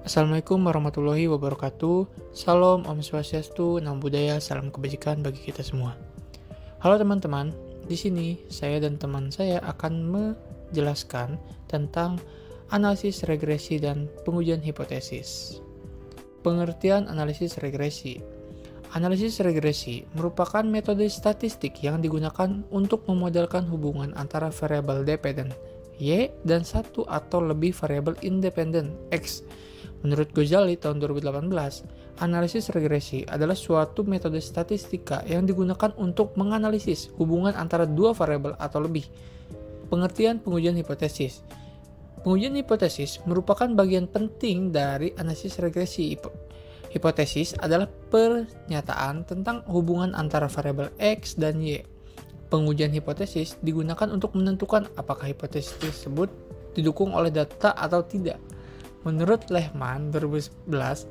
Assalamualaikum warahmatullahi wabarakatuh. Salam, Om Swastiastu, Namo Buddhaya, salam kebajikan bagi kita semua. Halo teman-teman, di sini saya dan teman saya akan menjelaskan tentang analisis regresi dan pengujian hipotesis. Pengertian analisis regresi. Analisis regresi merupakan metode statistik yang digunakan untuk memodelkan hubungan antara variabel dependen Y dan satu atau lebih variabel independen X. Menurut Ghazali tahun 2018, analisis regresi adalah suatu metode statistika yang digunakan untuk menganalisis hubungan antara dua variabel atau lebih. Pengertian pengujian hipotesis. Pengujian hipotesis merupakan bagian penting dari analisis regresi. Hipotesis adalah pernyataan tentang hubungan antara variabel X dan Y. Pengujian hipotesis digunakan untuk menentukan apakah hipotesis tersebut didukung oleh data atau tidak. Menurut Lehman 2011,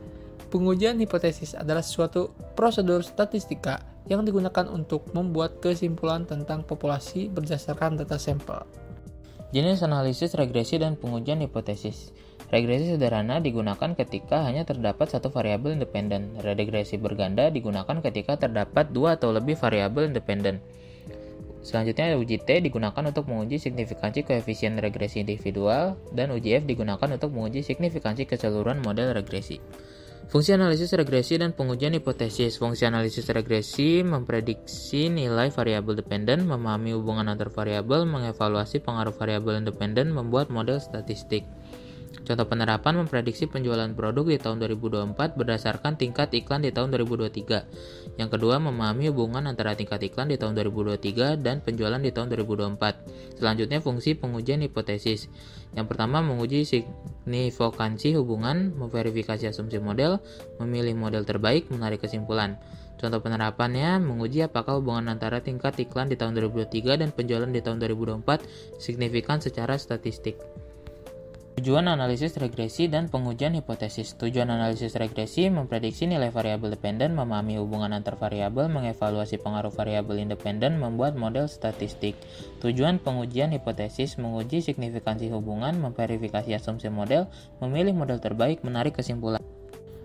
pengujian hipotesis adalah suatu prosedur statistika yang digunakan untuk membuat kesimpulan tentang populasi berdasarkan data sampel. Jenis analisis regresi dan pengujian hipotesis. Regresi sederhana digunakan ketika hanya terdapat satu variabel independen. Regresi berganda digunakan ketika terdapat dua atau lebih variabel independen. Selanjutnya, uji T digunakan untuk menguji signifikansi koefisien regresi individual, dan uji F digunakan untuk menguji signifikansi keseluruhan model regresi. Fungsi analisis regresi dan pengujian hipotesis. Fungsi analisis regresi memprediksi nilai variabel dependen, memahami hubungan antar variabel, mengevaluasi pengaruh variabel independen, membuat model statistik. Contoh penerapan memprediksi penjualan produk di tahun 2024 berdasarkan tingkat iklan di tahun 2023. Yang kedua, memahami hubungan antara tingkat iklan di tahun 2023 dan penjualan di tahun 2024. Selanjutnya, fungsi pengujian hipotesis. Yang pertama, menguji signifikansi hubungan, memverifikasi asumsi model, memilih model terbaik, menarik kesimpulan. Contoh penerapannya, menguji apakah hubungan antara tingkat iklan di tahun 2023 dan penjualan di tahun 2024 signifikan secara statistik. Tujuan analisis regresi dan pengujian hipotesis. Tujuan analisis regresi memprediksi nilai variabel dependen, memahami hubungan antar variabel, mengevaluasi pengaruh variabel independen, membuat model statistik. Tujuan pengujian hipotesis menguji signifikansi hubungan, memverifikasi asumsi model, memilih model terbaik, menarik kesimpulan.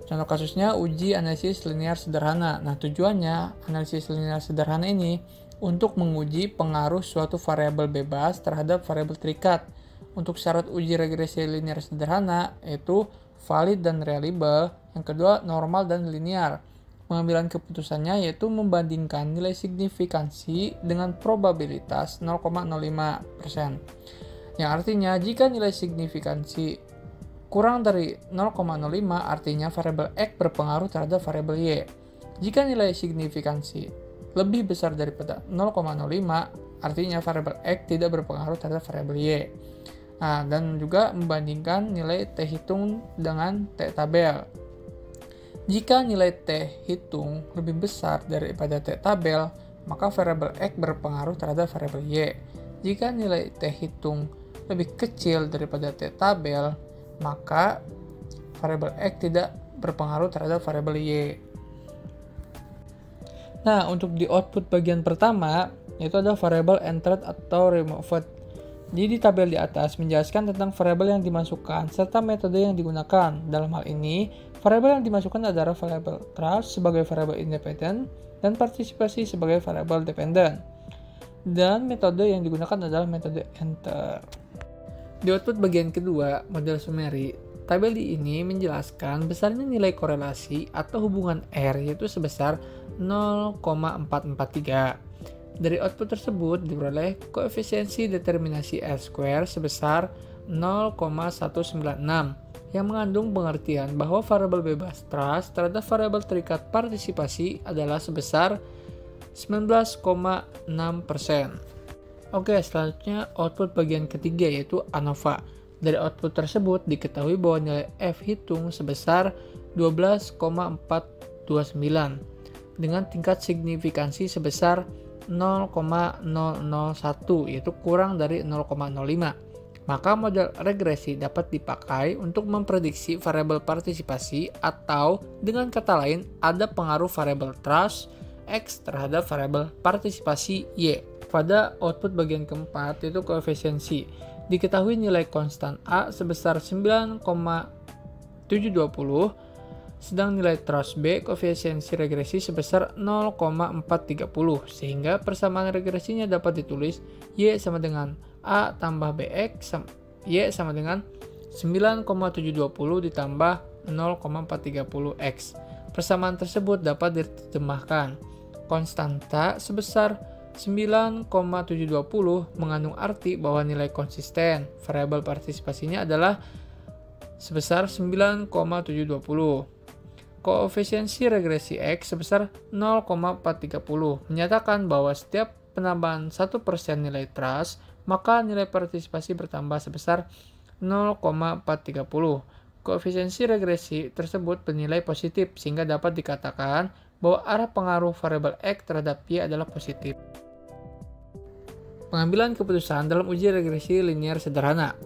Contoh kasusnya uji analisis linear sederhana. Nah, tujuannya analisis linear sederhana ini untuk menguji pengaruh suatu variabel bebas terhadap variabel terikat. Untuk syarat uji regresi linear sederhana yaitu valid dan reliable. Yang kedua, normal dan linear. Pengambilan keputusannya yaitu membandingkan nilai signifikansi dengan probabilitas 0,05%. Yang artinya jika nilai signifikansi kurang dari 0,05 artinya variabel X berpengaruh terhadap variabel Y. Jika nilai signifikansi lebih besar daripada 0,05 artinya variabel X tidak berpengaruh terhadap variabel Y. Nah, dan juga membandingkan nilai T hitung dengan T tabel. Jika nilai T hitung lebih besar daripada T tabel, maka variabel X berpengaruh terhadap variabel Y. Jika nilai T hitung lebih kecil daripada T tabel, maka variabel X tidak berpengaruh terhadap variabel Y. Nah, untuk di output bagian pertama, yaitu ada variabel entered atau removed. Jadi di tabel di atas menjelaskan tentang variabel yang dimasukkan serta metode yang digunakan. Dalam hal ini, variabel yang dimasukkan adalah variabel trust sebagai variabel independen dan partisipasi sebagai variabel dependen. Dan metode yang digunakan adalah metode enter. Di output bagian kedua, model summary, tabel di ini menjelaskan besarnya nilai korelasi atau hubungan R yaitu sebesar 0,443. Dari output tersebut diperoleh koefisiensi determinasi R² sebesar 0,196 yang mengandung pengertian bahwa variabel bebas trust terhadap variabel terikat partisipasi adalah sebesar 19,6%. Oke, selanjutnya output bagian ketiga yaitu ANOVA. Dari output tersebut diketahui bahwa nilai F hitung sebesar 12,429 dengan tingkat signifikansi sebesar 0,001 yaitu kurang dari 0,05. Maka model regresi dapat dipakai untuk memprediksi variabel partisipasi atau dengan kata lain ada pengaruh variabel trust X terhadap variabel partisipasi Y. Pada output bagian keempat yaitu koefisiensi. Diketahui nilai konstan A sebesar 9,7 720, sedang nilai trust B koefisiensi regresi sebesar 0,430, sehingga persamaan regresinya dapat ditulis Y sama dengan A tambah BX, Y sama dengan 9,720 ditambah 0,430X. Persamaan tersebut dapat diterjemahkan. Konstanta sebesar 9,720 mengandung arti bahwa nilai konsisten variabel partisipasinya adalah sebesar 9,720. Koefisiensi regresi X sebesar 0,430 menyatakan bahwa setiap penambahan 1% nilai trust, maka nilai partisipasi bertambah sebesar 0,430. Koefisiensi regresi tersebut bernilai positif, sehingga dapat dikatakan bahwa arah pengaruh variabel X terhadap Y adalah positif. Pengambilan keputusan dalam uji regresi linier sederhana.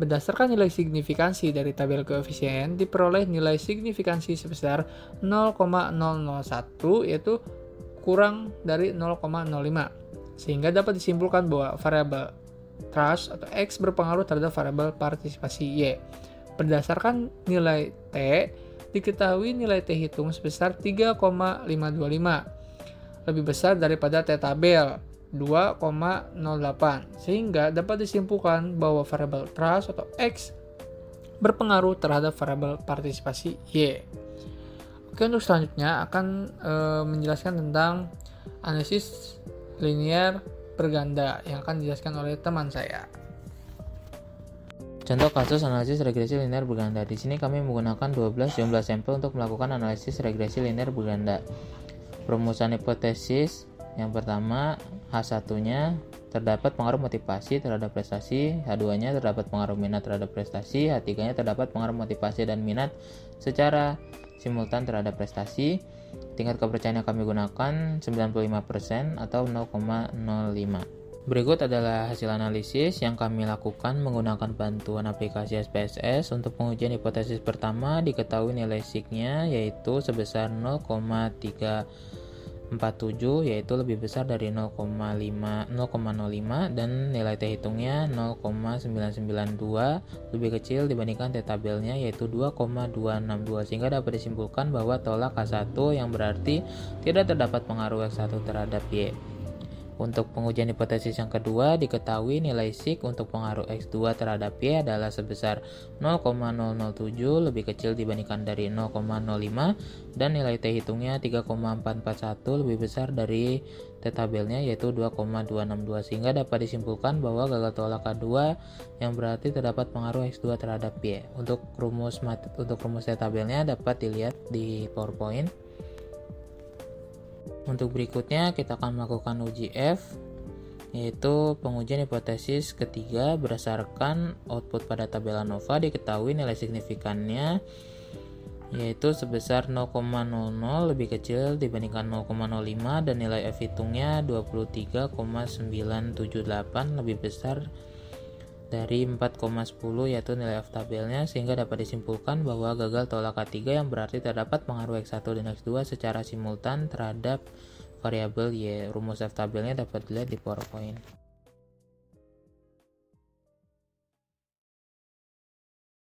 Berdasarkan nilai signifikansi dari tabel koefisien, diperoleh nilai signifikansi sebesar 0,001, yaitu kurang dari 0,05. Sehingga dapat disimpulkan bahwa variabel trust atau X berpengaruh terhadap variabel partisipasi Y. Berdasarkan nilai T, diketahui nilai T hitung sebesar 3,525, lebih besar daripada T tabel 2,08, sehingga dapat disimpulkan bahwa variabel trust atau X berpengaruh terhadap variabel partisipasi Y. Oke, untuk selanjutnya akan menjelaskan tentang analisis linier berganda yang akan dijelaskan oleh teman saya. Contoh kasus analisis regresi linear berganda. Di sini kami menggunakan 12 jumlah sampel untuk melakukan analisis regresi linear berganda. Perumusan hipotesis yang pertama, H1-nya terdapat pengaruh motivasi terhadap prestasi, H2-nya terdapat pengaruh minat terhadap prestasi, H3-nya terdapat pengaruh motivasi dan minat secara simultan terhadap prestasi. Tingkat kepercayaan yang kami gunakan 95% atau 0,05. Berikut adalah hasil analisis yang kami lakukan menggunakan bantuan aplikasi SPSS. Untuk pengujian hipotesis pertama, diketahui nilai sig-nya yaitu sebesar 0,347, yaitu lebih besar dari 0,05 dan nilai T hitungnya 0,992, lebih kecil dibandingkan T tabelnya yaitu 2,262, sehingga dapat disimpulkan bahwa tolak H1 yang berarti tidak terdapat pengaruh X1 terhadap Y. Untuk pengujian hipotesis yang kedua, diketahui nilai sig untuk pengaruh X2 terhadap Y adalah sebesar 0,007, lebih kecil dibandingkan dari 0,05, dan nilai T hitungnya 3,441, lebih besar dari T tabelnya yaitu 2,262, sehingga dapat disimpulkan bahwa gagal tolak K2 yang berarti terdapat pengaruh X2 terhadap Y. Untuk rumus T tabelnya dapat dilihat di PowerPoint. Untuk berikutnya kita akan melakukan uji F, yaitu pengujian hipotesis ketiga. Berdasarkan output pada tabel ANOVA, diketahui nilai signifikannya yaitu sebesar 0,00, lebih kecil dibandingkan 0,05, dan nilai F hitungnya 23,978, lebih besar dari 4,10 yaitu nilai F tabelnya, sehingga dapat disimpulkan bahwa gagal tolak K3 yang berarti terdapat pengaruh X1 dan X2 secara simultan terhadap variabel Y. Rumus F tabelnya dapat dilihat di PowerPoint.